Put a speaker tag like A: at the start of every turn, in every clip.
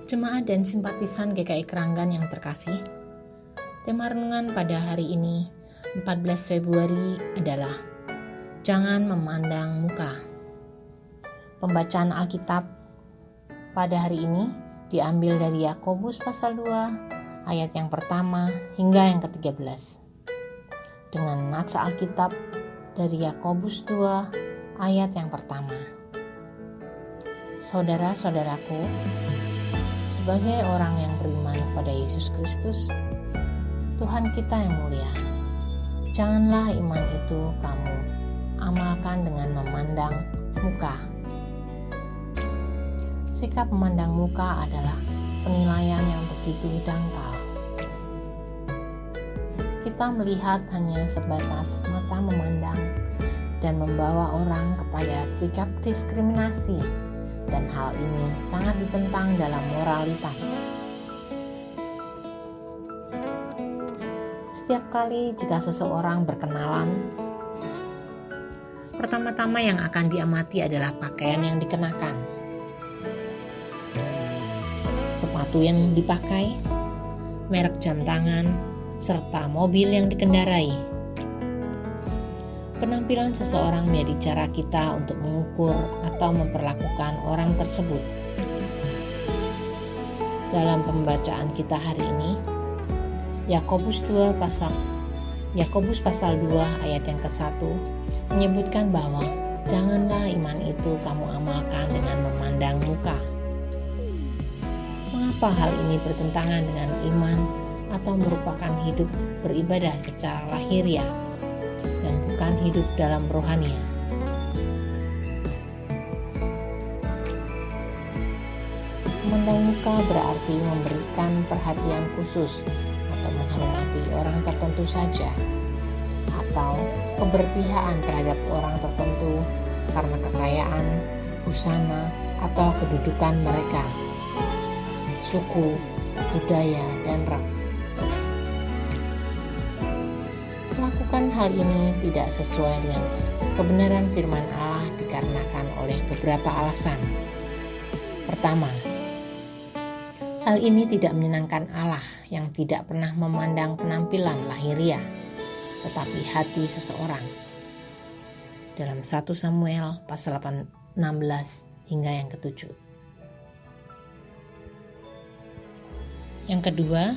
A: Jemaat dan simpatisan GKI Keranggan yang terkasih, tema renungan pada hari ini, 14 Februari adalah Jangan Memandang Muka. Pembacaan Alkitab pada hari ini diambil dari Yakobus pasal 2 ayat yang pertama hingga yang ke-13. Dengan nats Alkitab dari Yakobus 2 ayat yang pertama. Saudara-saudaraku, sebagai orang yang beriman kepada Yesus Kristus, Tuhan kita yang mulia, janganlah iman itu kamu amalkan dengan memandang muka. Sikap memandang muka adalah penilaian yang begitu dangkal. Kita melihat hanya sebatas mata memandang dan membawa orang kepada sikap diskriminasi, dan hal ini sangat ditentang dalam moralitas. Setiap kali jika seseorang berkenalan, pertama-tama yang akan diamati adalah pakaian yang dikenakan, sepatu yang dipakai, merek jam tangan, serta mobil yang dikendarai. Penampilan seseorang menjadi cara kita untuk mengukur atau memperlakukan orang tersebut. Dalam pembacaan kita hari ini, Yakobus pasal 2 ayat yang ke-1 menyebutkan bahwa janganlah iman itu kamu amalkan dengan memandang muka. Mengapa hal ini bertentangan dengan iman atau merupakan hidup beribadah secara lahiriah dan bukan hidup dalam rohania? Memandang muka berarti memberikan perhatian khusus atau menghormati orang tertentu saja, atau keberpihakan terhadap orang tertentu karena kekayaan, busana, atau kedudukan mereka, suku, budaya, dan ras. Melakukan hal ini tidak sesuai dengan kebenaran firman Allah dikarenakan oleh beberapa alasan. Pertama, hal ini tidak menyenangkan Allah yang tidak pernah memandang penampilan lahiriah, tetapi hati seseorang. Dalam 1 Samuel pasal 16 hingga yang ke-7. Yang kedua,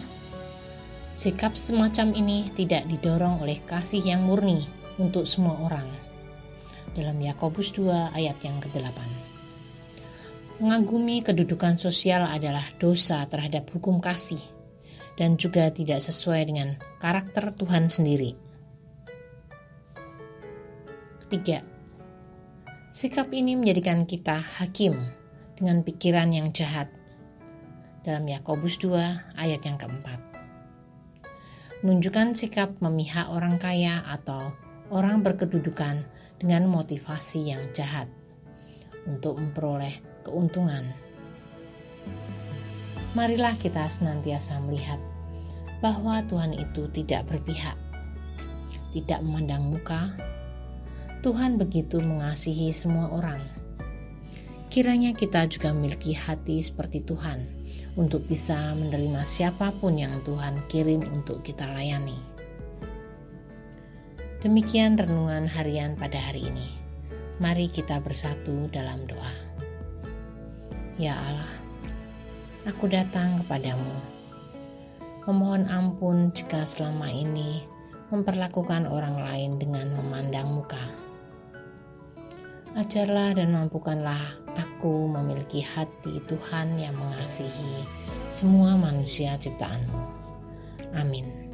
A: sikap semacam ini tidak didorong oleh kasih yang murni untuk semua orang. Dalam Yakobus 2 ayat yang ke-8. Mengagumi kedudukan sosial adalah dosa terhadap hukum kasih dan juga tidak sesuai dengan karakter Tuhan sendiri. Ketiga, sikap ini menjadikan kita hakim dengan pikiran yang jahat. Dalam Yakobus 2 ayat yang ke-4. Menunjukkan sikap memihak orang kaya atau orang berkedudukan dengan motivasi yang jahat untuk memperoleh keuntungan. Marilah kita senantiasa melihat bahwa Tuhan itu tidak berpihak, tidak memandang muka. Tuhan begitu mengasihi semua orang. Kiranya kita juga memiliki hati seperti Tuhan untuk bisa menerima siapapun yang Tuhan kirim untuk kita layani. Demikian renungan harian pada hari ini. Mari kita bersatu dalam doa. Ya Allah, aku datang kepadamu, memohon ampun jika selama ini memperlakukan orang lain dengan memandang muka. Ajarlah dan mampukanlah aku memiliki hati Tuhan yang mengasihi semua manusia ciptaan-Mu. Amin.